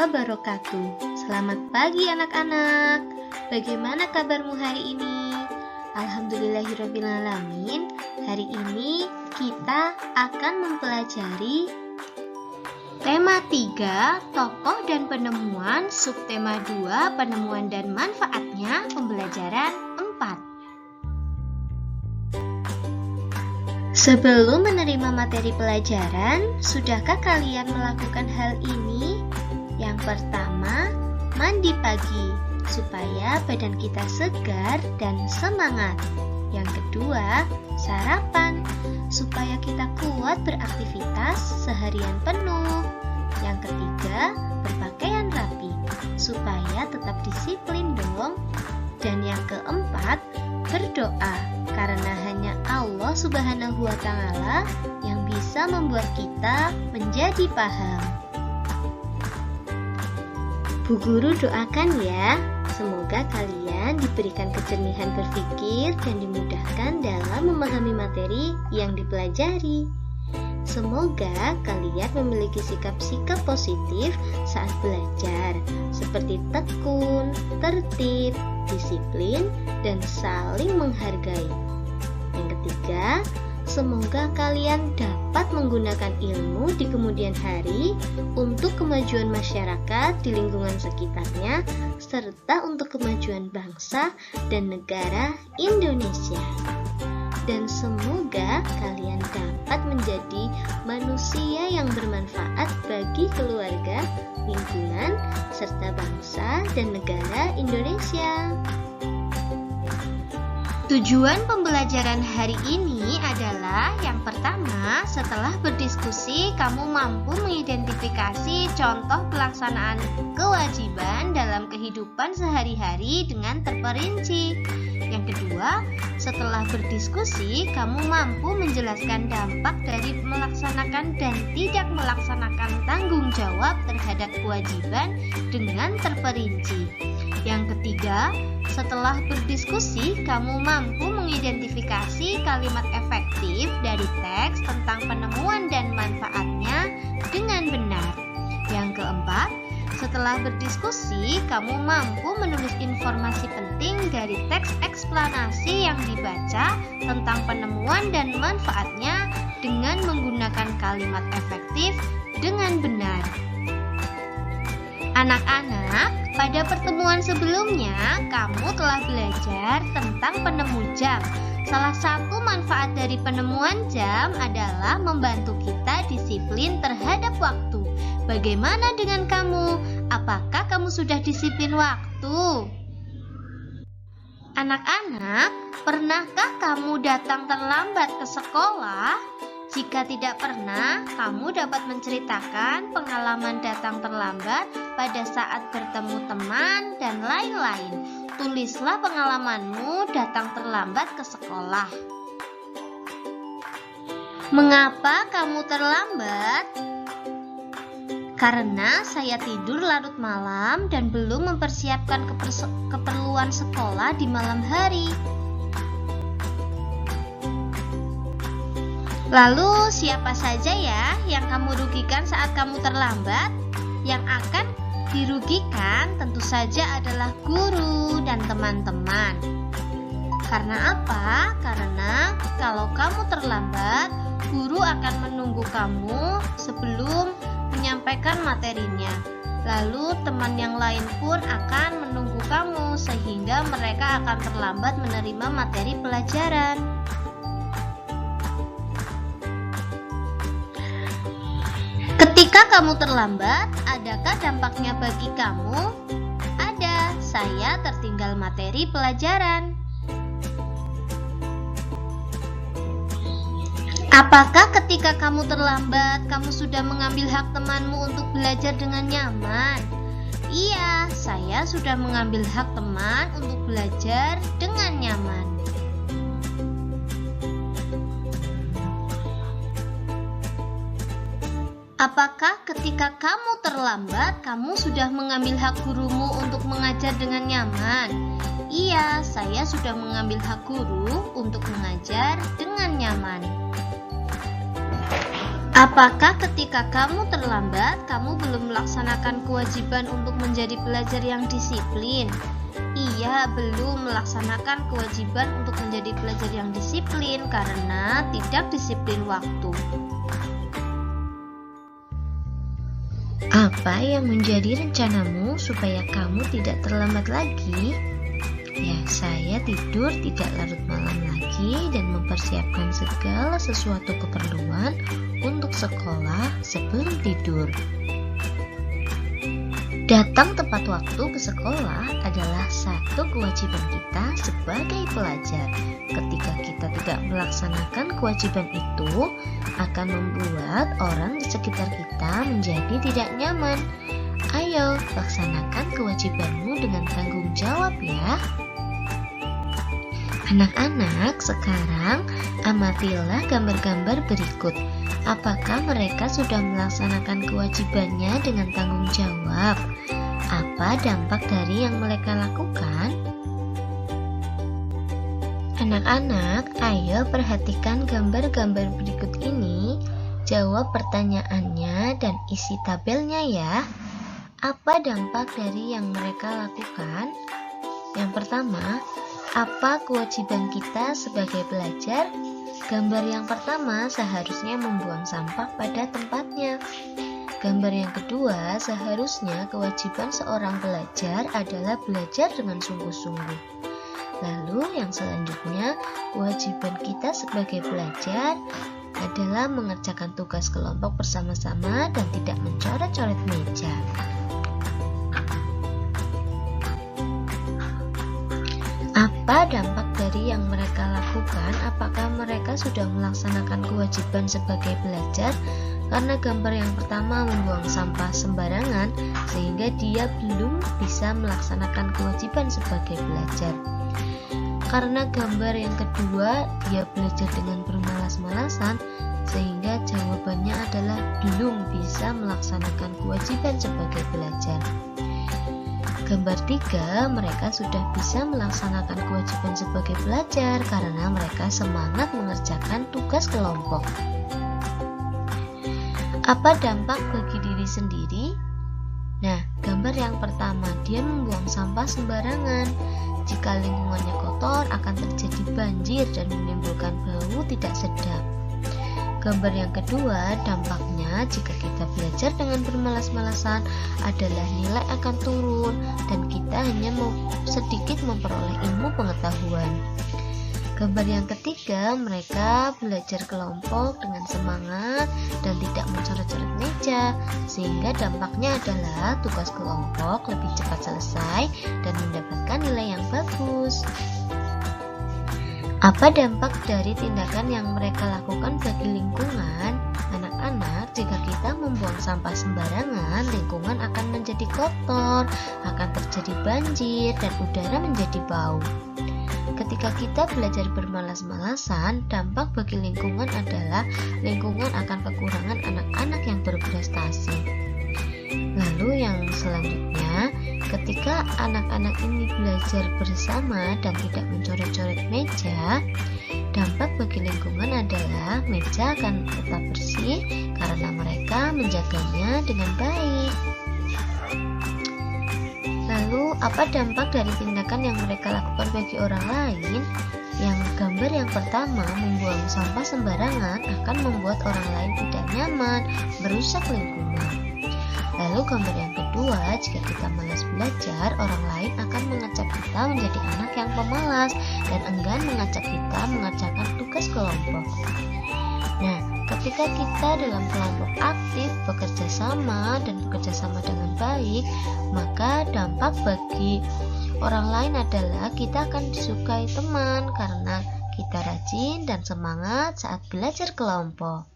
wabarakatuh. Selamat pagi anak-anak. Bagaimana kabarmu hari ini? Alhamdulillahirrabbilalamin. Hari ini kita akan mempelajari tema 3, tokoh dan penemuan, subtema 2, penemuan dan manfaatnya, pembelajaran 4. Sebelum menerima materi pelajaran, sudahkah kalian melakukan hal ini? Yang pertama, mandi pagi supaya badan kita segar dan semangat. Yang kedua, sarapan supaya kita kuat beraktivitas seharian penuh. Yang ketiga, berpakaian rapi supaya tetap disiplin dong. Dan yang keempat, berdoa karena hanya Allah Subhanahu wa Ta'ala yang bisa membuat kita menjadi paham. Bu Guru doakan ya, semoga kalian diberikan kejernihan berpikir dan dimudahkan dalam memahami materi yang dipelajari. Semoga kalian memiliki sikap-sikap positif saat belajar, seperti tekun, tertib, disiplin, dan saling menghargai. Yang ketiga, semoga kalian dapat menggunakan ilmu di kemudian hari untuk kemajuan masyarakat di lingkungan sekitarnya, serta untuk kemajuan bangsa dan negara Indonesia. Dan semoga kalian dapat menjadi manusia yang bermanfaat bagi keluarga, lingkungan, serta bangsa dan negara Indonesia. Tujuan pembelajaran hari ini adalah yang pertama, setelah berdiskusi, kamu mampu mengidentifikasi contoh pelaksanaan kewajiban dalam kehidupan sehari-hari dengan terperinci. Yang kedua, setelah berdiskusi, kamu mampu menjelaskan dampak dari melaksanakan dan tidak melaksanakan tanggung jawab terhadap kewajiban dengan terperinci. Yang ketiga, setelah berdiskusi, kamu mampu mengidentifikasi kalimat efektif dari teks tentang penemuan dan manfaatnya dengan benar. Yang keempat, setelah berdiskusi, kamu mampu menulis informasi penting dari teks eksplanasi yang dibaca tentang penemuan dan manfaatnya dengan menggunakan kalimat efektif dengan benar. Anak-anak, pada pertemuan sebelumnya, kamu telah belajar tentang penemu jam. Salah satu manfaat dari penemuan jam adalah membantu kita disiplin terhadap waktu. Bagaimana dengan kamu? Apakah kamu sudah disiplin waktu? Anak-anak, pernahkah kamu datang terlambat ke sekolah? Jika tidak pernah, kamu dapat menceritakan pengalaman datang terlambat pada saat bertemu teman dan lain-lain. Tulislah pengalamanmu datang terlambat ke sekolah. Mengapa kamu terlambat? Karena saya tidur larut malam dan belum mempersiapkan keperluan sekolah di malam hari. Lalu siapa saja ya yang kamu rugikan saat kamu terlambat? Yang akan dirugikan tentu saja adalah guru dan teman-teman. Karena apa? Karena kalau kamu terlambat, guru akan menunggu kamu sebelum menyampaikan materinya. Lalu teman yang lain pun akan menunggu kamu sehingga mereka akan terlambat menerima materi pelajaran. Ketika kamu terlambat, adakah dampaknya bagi kamu? Ada, saya tertinggal materi pelajaran. Apakah ketika kamu terlambat, kamu sudah mengambil hak temanmu untuk belajar dengan nyaman? Iya, saya sudah mengambil hak teman untuk belajar dengan nyaman. Apakah ketika kamu terlambat, kamu sudah mengambil hak gurumu untuk mengajar dengan nyaman? Iya, saya sudah mengambil hak guru untuk mengajar dengan nyaman. Apakah ketika kamu terlambat, kamu belum melaksanakan kewajiban untuk menjadi pelajar yang disiplin? Ia belum melaksanakan kewajiban untuk menjadi pelajar yang disiplin karena tidak disiplin waktu. Apa yang menjadi rencanamu supaya kamu tidak terlambat lagi? Ya, saya tidur tidak larut malam lagi dan mempersiapkan segala sesuatu keperluan untuk sekolah sebelum tidur. Datang tepat waktu ke sekolah adalah satu kewajiban kita sebagai pelajar. Ketika kita tidak melaksanakan kewajiban itu, akan membuat orang di sekitar kita menjadi tidak nyaman. Ayo, laksanakan kewajibanmu dengan tanggung jawab ya. Anak-anak, sekarang amatilah gambar-gambar berikut. Apakah mereka sudah melaksanakan kewajibannya dengan tanggung jawab? Apa dampak dari yang mereka lakukan? Anak-anak, ayo perhatikan gambar-gambar berikut ini. Jawab pertanyaannya dan isi tabelnya ya. Apa dampak dari yang mereka lakukan? Yang pertama, apa kewajiban kita sebagai pelajar? Gambar yang pertama seharusnya membuang sampah pada tempatnya. Gambar yang kedua, seharusnya kewajiban seorang pelajar adalah belajar dengan sungguh-sungguh. Lalu yang selanjutnya, kewajiban kita sebagai pelajar adalah mengerjakan tugas kelompok bersama-sama dan tidak mencoret-coret meja. Apa dampak dari yang mereka lakukan? Apakah mereka sudah melaksanakan kewajiban sebagai pelajar? Karena gambar yang pertama membuang sampah sembarangan, sehingga dia belum bisa melaksanakan kewajiban sebagai pelajar. Karena gambar yang kedua, dia belajar dengan bermalas-malasan, sehingga jawabannya adalah belum bisa melaksanakan kewajiban sebagai pelajar. Gambar 3, mereka sudah bisa melaksanakan kewajiban sebagai pelajar karena mereka semangat mengerjakan tugas kelompok. Apa dampak bagi diri sendiri? Nah, gambar yang pertama, dia membuang sampah sembarangan. Jika lingkungannya kotor, akan terjadi banjir dan menimbulkan bau tidak sedap. Gambar yang kedua, dampaknya jika kita belajar dengan bermalas-malasan adalah nilai akan turun dan kita hanya sedikit memperoleh ilmu pengetahuan. Gambar yang ketiga, mereka belajar kelompok dengan semangat dan tidak mencoret-coret meja, sehingga dampaknya adalah tugas kelompok lebih cepat selesai dan mendapatkan nilai yang bagus. Apa dampak dari tindakan yang mereka lakukan bagi lingkungan? Anak-anak, jika kita membuang sampah sembarangan, lingkungan akan menjadi kotor, akan terjadi banjir, dan udara menjadi bau. Ketika kita belajar bermalas-malasan, dampak bagi lingkungan adalah lingkungan akan kekurangan anak-anak yang berprestasi. Lalu yang selanjutnya, ketika anak-anak ini belajar bersama dan tidak mencoret-coret meja, dampak bagi lingkungan adalah meja akan tetap bersih karena mereka menjaganya dengan baik. Lalu, apa dampak dari tindakan yang mereka lakukan bagi orang lain? Yang gambar yang pertama, membuang sampah sembarangan akan membuat orang lain tidak nyaman, merusak lingkungan. Lalu gambar yang kedua, jika kita malas belajar, orang lain akan mengecap kita menjadi anak yang pemalas dan enggan mengajak kita mengerjakan tugas kelompok. Nah, ketika kita dalam kelompok aktif, bekerja sama dan bekerja sama dengan baik, maka dampak bagi orang lain adalah kita akan disukai teman karena kita rajin dan semangat saat belajar kelompok.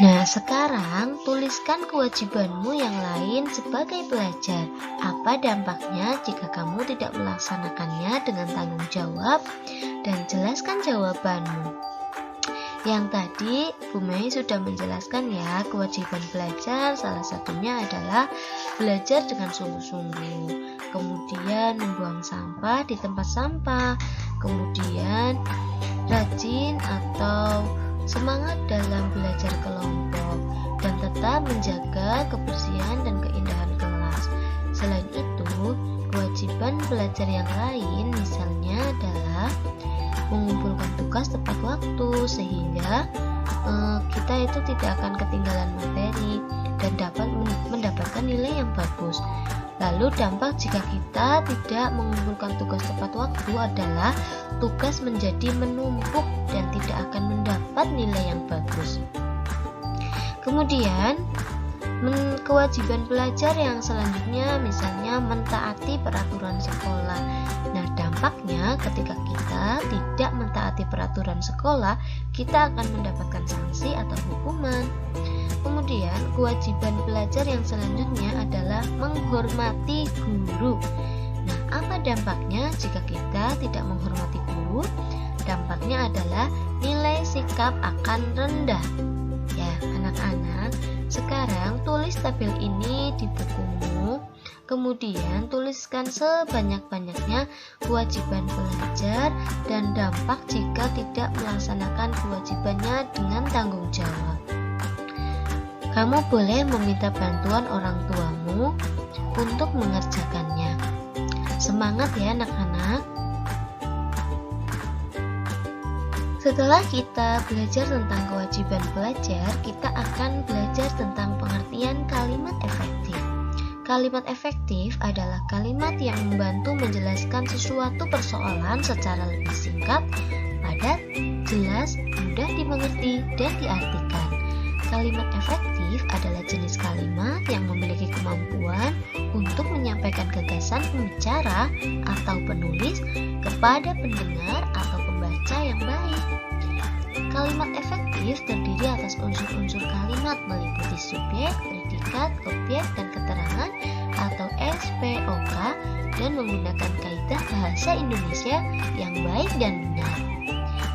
Nah, sekarang tuliskan kewajibanmu yang lain sebagai pelajar. Apa dampaknya jika kamu tidak melaksanakannya dengan tanggung jawab? Dan jelaskan jawabanmu. Yang tadi Bu Mei sudah menjelaskan ya, kewajiban belajar salah satunya adalah belajar dengan sungguh-sungguh, kemudian membuang sampah di tempat sampah, kemudian rajin atau semangat dalam belajar kelompok, dan tetap menjaga kebersihan dan keindahan kelas. Selain itu, kewajiban belajar yang lain misalnya adalah mengumpulkan tugas tepat waktu sehingga kita itu tidak akan ketinggalan materi dan dapat mendapatkan nilai yang bagus. Lalu dampak jika kita tidak mengumpulkan tugas tepat waktu adalah tugas menjadi menumpuk dan tidak akan mendapat nilai yang bagus. Kemudian kewajiban belajar yang selanjutnya misalnya mentaati peraturan sekolah. Nah, dampaknya ketika kita tidak mentaati peraturan sekolah, kita akan mendapatkan sanksi atau hukuman. Kemudian kewajiban belajar yang selanjutnya adalah menghormati guru. Nah, apa dampaknya jika kita tidak menghormati guru? Dampaknya adalah nilai sikap akan rendah. Ya, anak-anak, sekarang tulis tabel ini di bukumu. Kemudian tuliskan sebanyak-banyaknya kewajiban belajar dan dampak jika tidak melaksanakan kewajibannya dengan tanggung jawab. Kamu boleh meminta bantuan orang tuamu untuk mengerjakannya. Semangat ya anak-anak. Setelah kita belajar tentang kewajiban belajar, kita akan belajar tentang pengertian kalimat efektif. Kalimat efektif adalah kalimat yang membantu menjelaskan sesuatu persoalan secara lebih singkat, padat, jelas, mudah dimengerti, dan diartikan. Kalimat efektif adalah jenis kalimat yang memiliki kemampuan untuk menyampaikan gagasan pembicara atau penulis kepada pendengar atau pembaca yang baik. Kalimat efektif terdiri atas unsur-unsur kalimat meliputi subjek, predikat, objek, dan keterangan atau SPOK dan menggunakan kaidah bahasa Indonesia yang baik dan benar.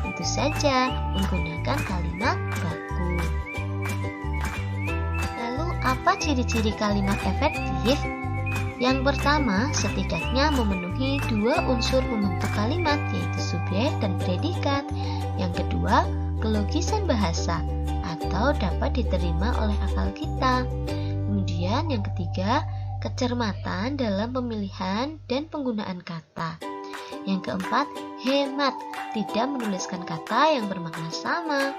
Tentu saja menggunakan kalimat baku. Lalu apa ciri-ciri kalimat efektif? Yang pertama, setidaknya memenuhi dua unsur pembentuk kalimat, yaitu subjek dan predikat. Yang kedua, kelogisan bahasa atau dapat diterima oleh akal kita. Kemudian yang ketiga, kecermatan dalam pemilihan dan penggunaan kata. Yang keempat, hemat, tidak menuliskan kata yang bermakna sama.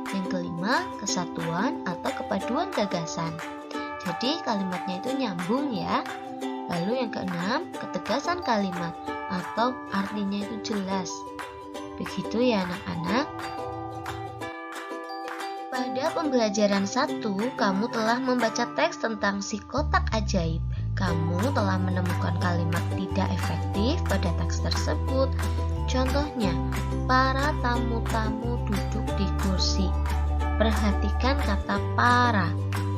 Yang kelima, kesatuan atau kepaduan gagasan. Jadi kalimatnya itu nyambung ya. Lalu yang keenam, ketegasan kalimat atau artinya itu jelas. Begitu ya anak-anak. Pada pembelajaran 1, kamu telah membaca teks tentang si kotak ajaib. Kamu telah menemukan kalimat tidak efektif pada teks tersebut. Contohnya, para tamu-tamu duduk di kursi. Perhatikan kata para.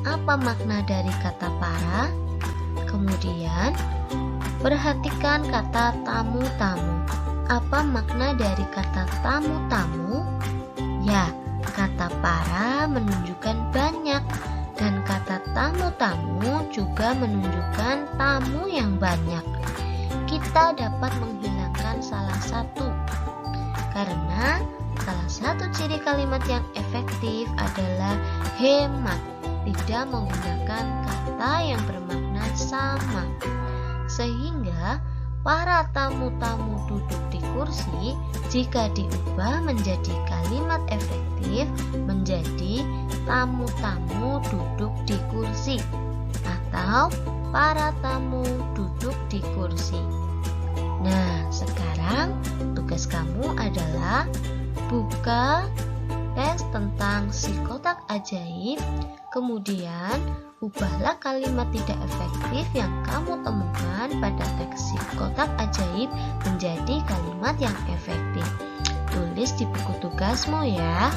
Apa makna dari kata para? Kemudian, perhatikan kata tamu-tamu. Apa makna dari kata tamu-tamu? Ya, kata para menunjukkan banyak dan kata tamu-tamu juga menunjukkan tamu yang banyak. Kita dapat menghilangkan salah satu karena salah satu ciri kalimat yang efektif adalah hemat, tidak menggunakan kata yang bermakna sama. Sehingga para tamu-tamu duduk di kursi jika diubah menjadi kalimat efektif menjadi tamu-tamu duduk di kursi atau para tamu duduk di kursi. Nah, sekarang tugas kamu adalah buka teks tentang si kotak ajaib, kemudian ubahlah kalimat tidak efektif yang kamu temukan pada teks si kotak ajaib menjadi kalimat yang efektif. Tulis di buku tugasmu ya.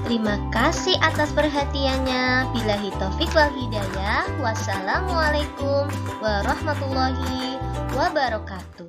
Terima kasih atas perhatiannya. Billahi taufik wal hidayah. Wassalamualaikum warahmatullahi wabarakatuh.